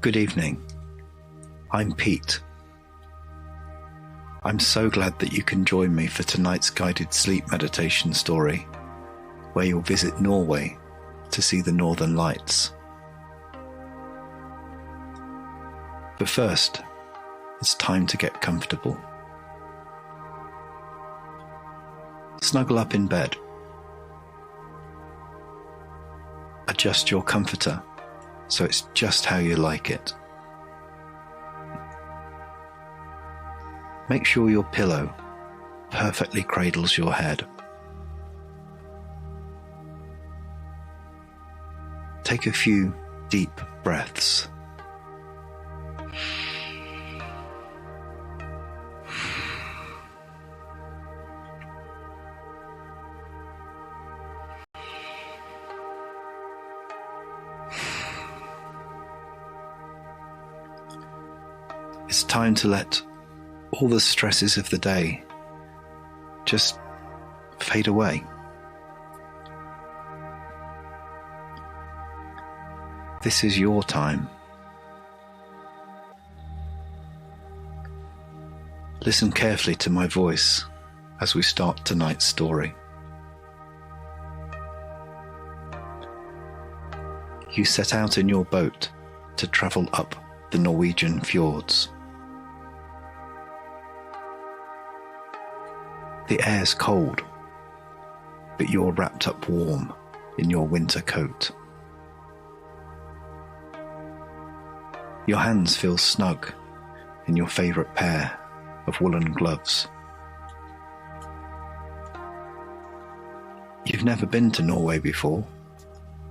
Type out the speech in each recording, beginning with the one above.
Good evening. I'm Pete. I'm so glad that you can join me for tonight's guided sleep meditation story, where you'll visit Norway to see the Northern Lights. But first, it's time to get comfortable. Snuggle up in bed. Adjust your comforter so it's just how you like it. Make sure your pillow perfectly cradles your head. Take a few deep breaths. It's time to let all the stresses of the day just fade away. This is your time. Listen carefully to my voice as we start tonight's story. You set out in your boat to travel up the Norwegian fjords. The air's cold, but you're wrapped up warm in your winter coat. Your hands feel snug in your favourite pair of woolen gloves. You've never been to Norway before,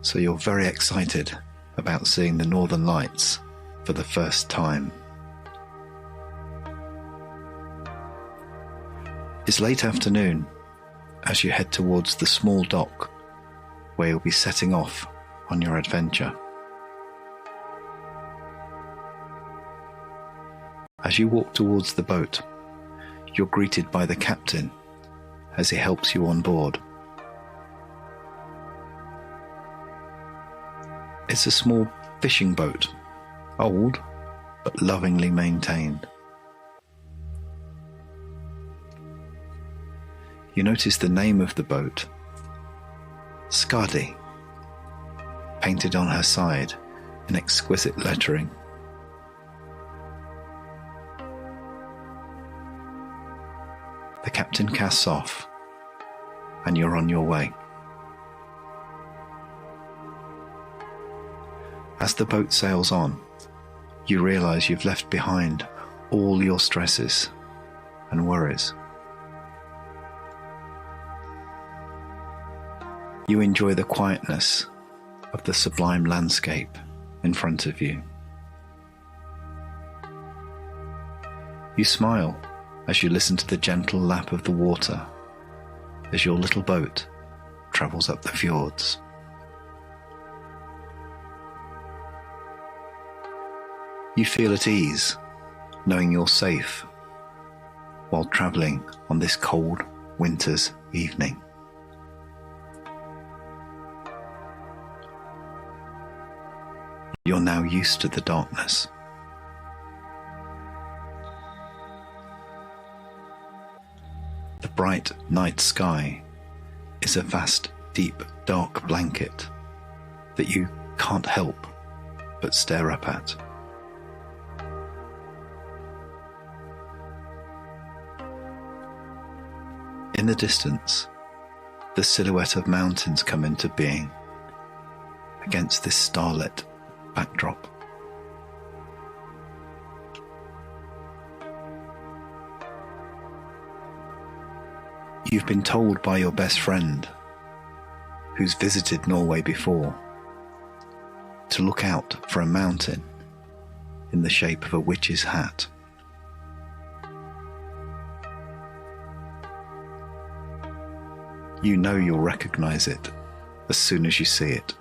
so you're very excited about seeing the Northern Lights for the first time. It's late afternoon as you head towards the small dock where you'll be setting off on your adventure. As you walk towards the boat, you're greeted by the captain as he helps you on board. It's a small fishing boat, old but lovingly maintained. You notice the name of the boat, Skadi, painted on her side in exquisite lettering. The captain casts off, and you're on your way. As the boat sails on, you realise you've left behind all your stresses and worries. You enjoy the quietness of the sublime landscape in front of you. You smile as you listen to the gentle lap of the water as your little boat travels up the fjords. You feel at ease, knowing you're safe while travelling on this cold winter's evening. You're now used to the darkness. The bright night sky is a vast, deep, dark blanket that you can't help but stare up at. In the distance, the silhouette of mountains come into being against this starlit backdrop. You've been told by your best friend, who's visited Norway before, to look out for a mountain in the shape of a witch's hat. You know you'll recognize it as soon as you see it.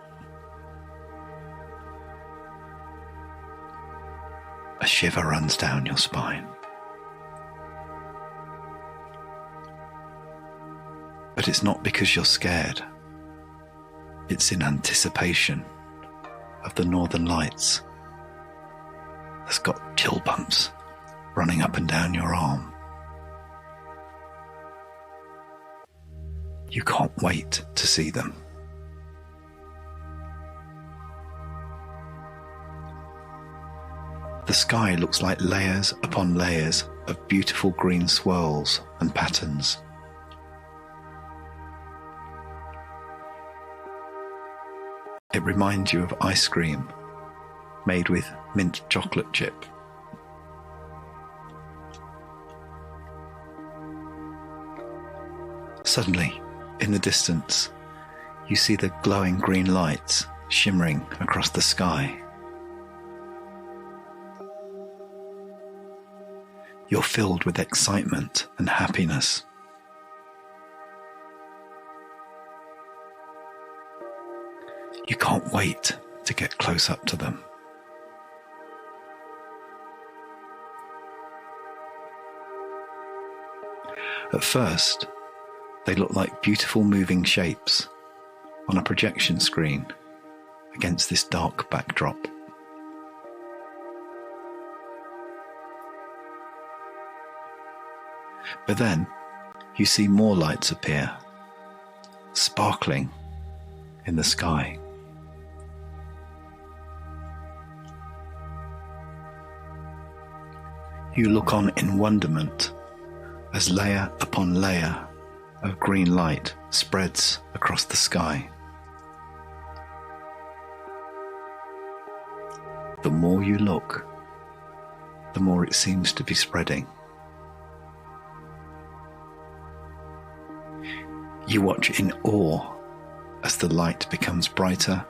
A shiver runs down your spine. But it's not because you're scared. It's in anticipation of the Northern Lights has got chill bumps running up and down your arm. You can't wait to see them. The sky looks like layers upon layers of beautiful green swirls and patterns. It reminds you of ice cream made with mint chocolate chip. Suddenly, in the distance, you see the glowing green lights shimmering across the sky. You're filled with excitement and happiness. You can't wait to get close up to them. At first, they look like beautiful moving shapes on a projection screen against this dark backdrop. But then you see more lights appear, sparkling in the sky. You look on in wonderment as layer upon layer of green light spreads across the sky. The more you look, the more it seems to be spreading. You watch in awe as the light becomes brighter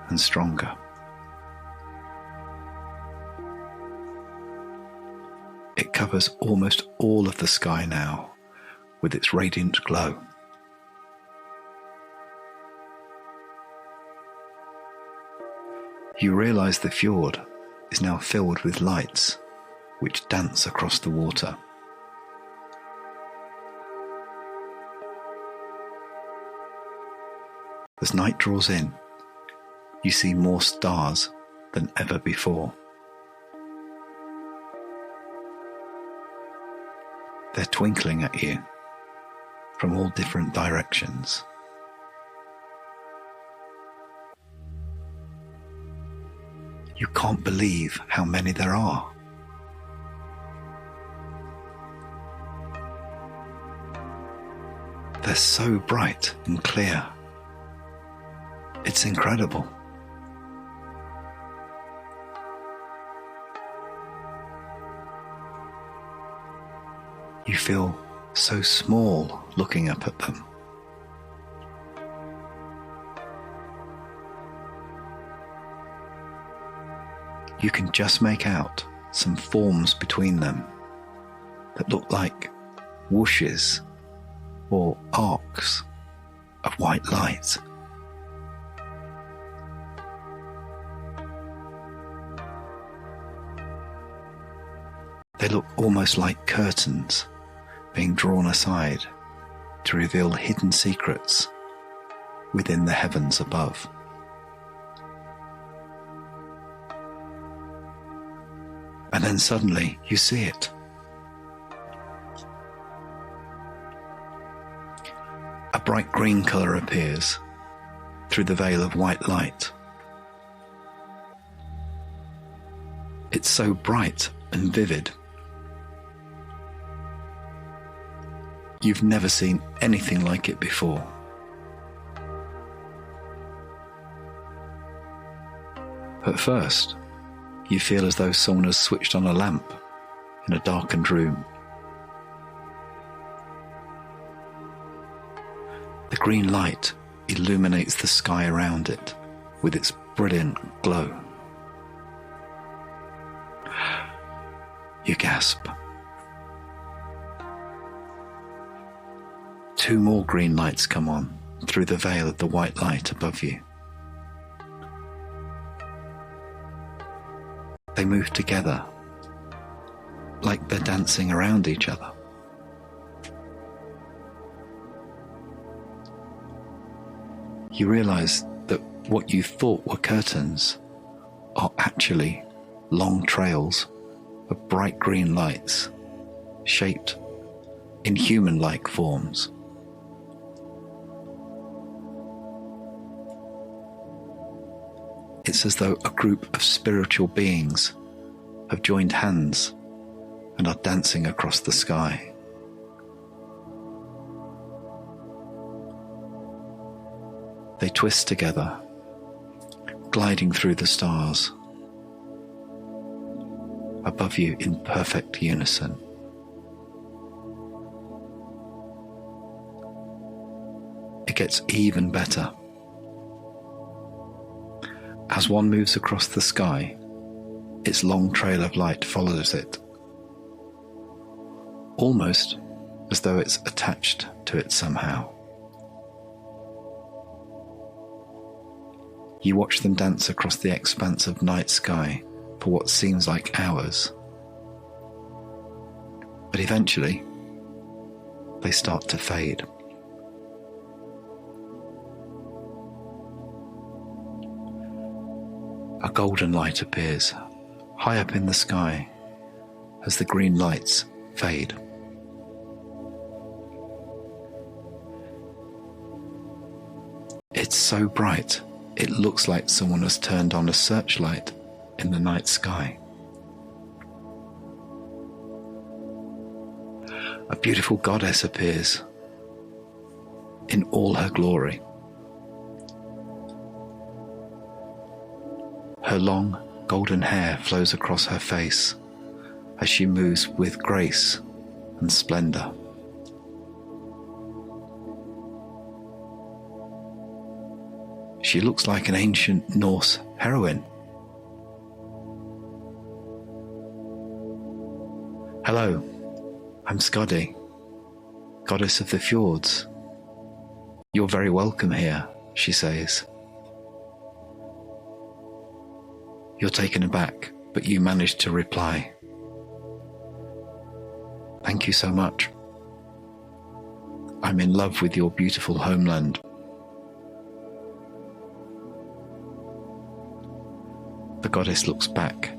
and stronger. It covers almost all of the sky now with its radiant glow. You realize the fjord is now filled with lights which dance across the water. As night draws in, you see more stars than ever before. They're twinkling at you from all different directions. You can't believe how many there are. They're so bright and clear. It's incredible. You feel so small looking up at them. You can just make out some forms between them that look like whooshes or arcs of white light. They look almost like curtains being drawn aside to reveal hidden secrets within the heavens above. And then suddenly you see it. A bright green colour appears through the veil of white light. It's so bright and vivid. You've never seen anything like it before. At first, you feel as though someone has switched on a lamp in a darkened room. The green light illuminates the sky around it with its brilliant glow. You gasp. 2 more green lights come on through the veil of the white light above you. They move together, like they're dancing around each other. You realize that what you thought were curtains are actually long trails of bright green lights, shaped in human-like forms. It's as though a group of spiritual beings have joined hands and are dancing across the sky. They twist together, gliding through the stars, above you in perfect unison. It gets even better. As one moves across the sky, its long trail of light follows it, almost as though it's attached to it somehow. You watch them dance across the expanse of night sky for what seems like hours. But eventually, they start to fade. A golden light appears high up in the sky as the green lights fade. It's so bright, it looks like someone has turned on a searchlight in the night sky. A beautiful goddess appears in all her glory. Her long golden hair flows across her face as she moves with grace and splendor. She looks like an ancient Norse heroine. Hello, I'm Skadi, goddess of the fjords. You're very welcome here, she says. You're taken aback, but you manage to reply. Thank you so much. I'm in love with your beautiful homeland. The goddess looks back,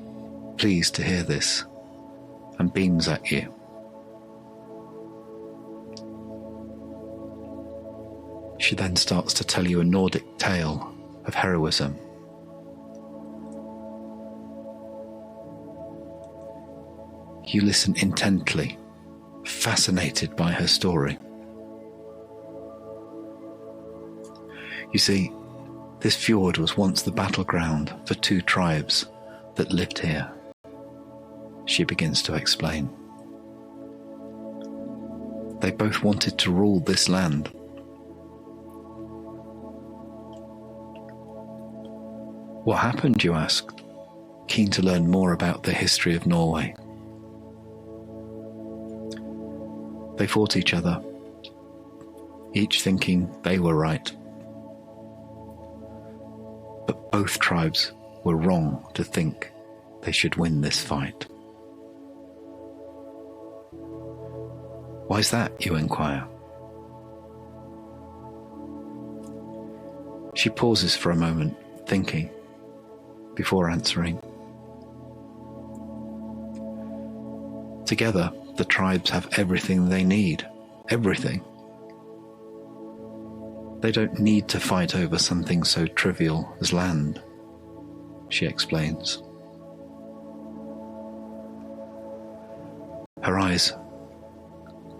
pleased to hear this, and beams at you. She then starts to tell you a Nordic tale of heroism. You listen intently, fascinated by her story. You see, this fjord was once the battleground for two tribes that lived here. She begins to explain. They both wanted to rule this land. What happened, you asked, keen to learn more about the history of Norway. They fought each other, each thinking they were right. But both tribes were wrong to think they should win this fight. Why's that, you inquire? She pauses for a moment, thinking, before answering. Together, the tribes have everything they need. Everything. They don't need to fight over something so trivial as land, she explains. Her eyes,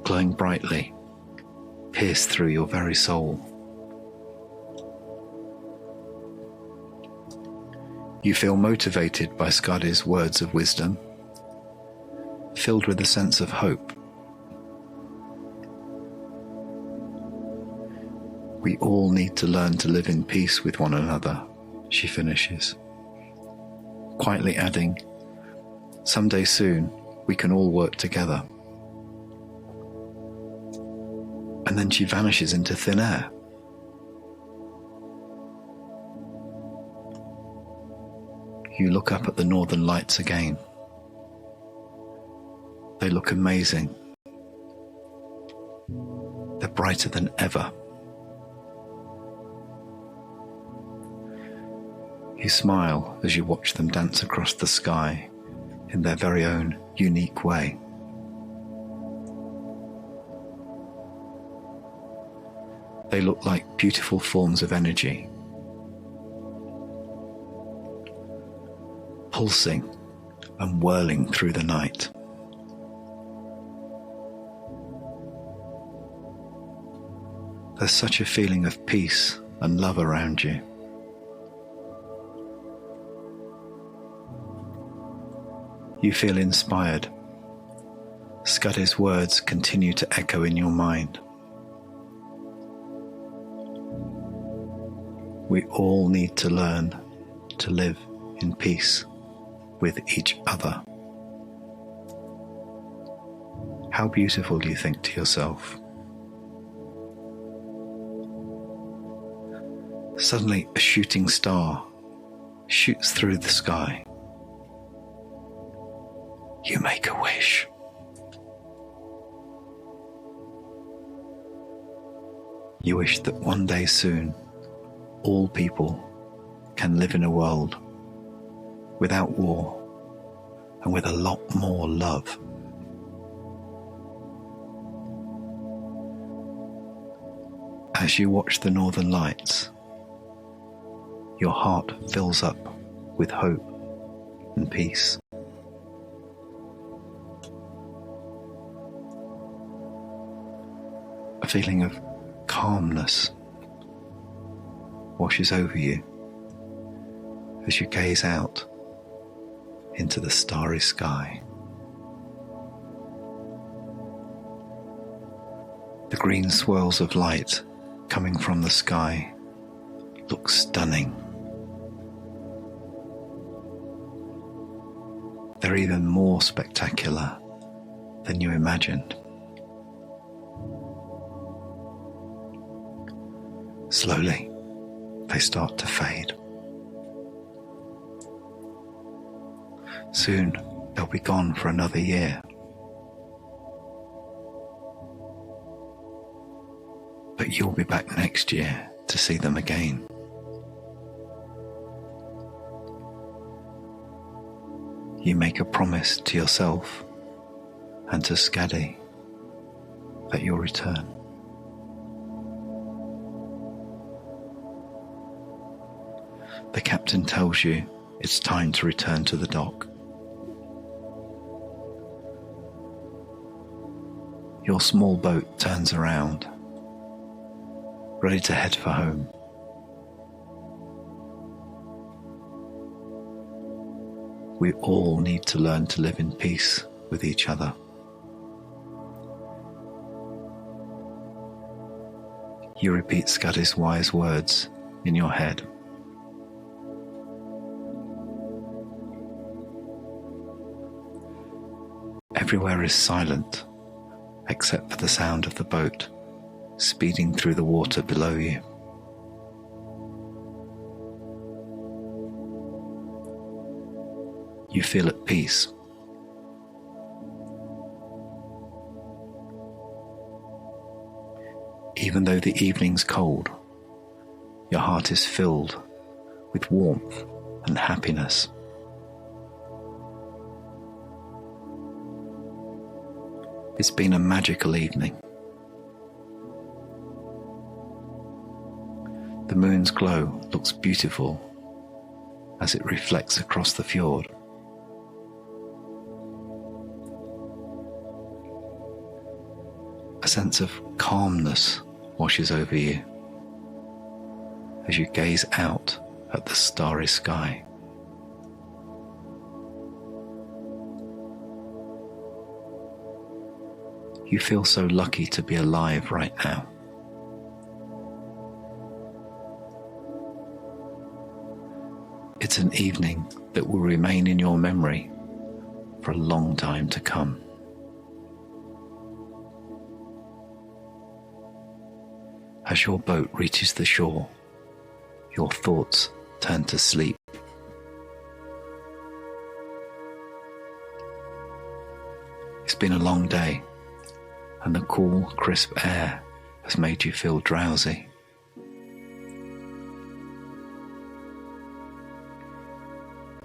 glowing brightly, pierce through your very soul. You feel motivated by Skadi's words of wisdom, filled with a sense of hope. We all need to learn to live in peace with one another, she finishes, quietly adding, someday soon we can all work together. And then she vanishes into thin air. You look up at the northern lights again. They look amazing. They're brighter than ever. You smile as you watch them dance across the sky in their very own unique way. They look like beautiful forms of energy, pulsing and whirling through the night. There's such a feeling of peace and love around you. You feel inspired. Scuddy's words continue to echo in your mind. We all need to learn to live in peace with each other. How beautiful, you think to yourself. Suddenly, a shooting star shoots through the sky. You make a wish. You wish that one day soon, all people can live in a world without war and with a lot more love. As you watch the Northern Lights, your heart fills up with hope and peace. A feeling of calmness washes over you as you gaze out into the starry sky. The green swirls of light coming from the sky look stunning. They're even more spectacular than you imagined. Slowly, they start to fade. Soon, they'll be gone for another year. But you'll be back next year to see them again. You make a promise to yourself and to Scuddy that you'll return. The captain tells you it's time to return to the dock. Your small boat turns around, ready to head for home. We all need to learn to live in peace with each other. You repeat Scuddy's wise words in your head. Everywhere is silent, except for the sound of the boat speeding through the water below you. You feel at peace. Even though the evening's cold, your heart is filled with warmth and happiness. It's been a magical evening. The moon's glow looks beautiful as it reflects across the fjord. A sense of calmness washes over you as you gaze out at the starry sky. You feel so lucky to be alive right now. It's an evening that will remain in your memory for a long time to come. As your boat reaches the shore, your thoughts turn to sleep. It's been a long day, and the cool, crisp air has made you feel drowsy.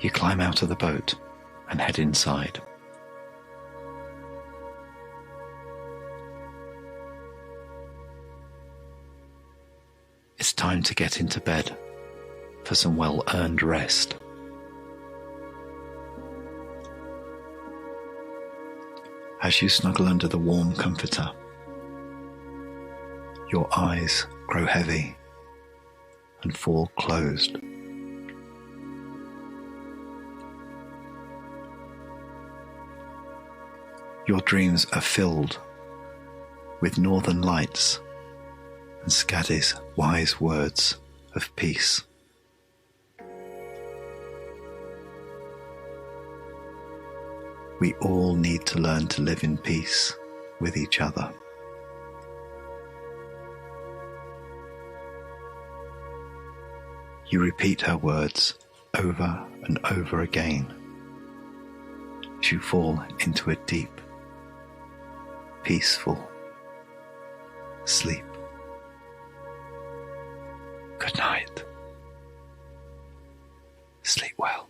You climb out of the boat and head inside. It's time to get into bed for some well-earned rest. As you snuggle under the warm comforter, your eyes grow heavy and fall closed. Your dreams are filled with northern lights and Skadi's wise words of peace. We all need to learn to live in peace with each other. You repeat her words over and over again as you fall into a deep, peaceful sleep. Good night. Sleep well.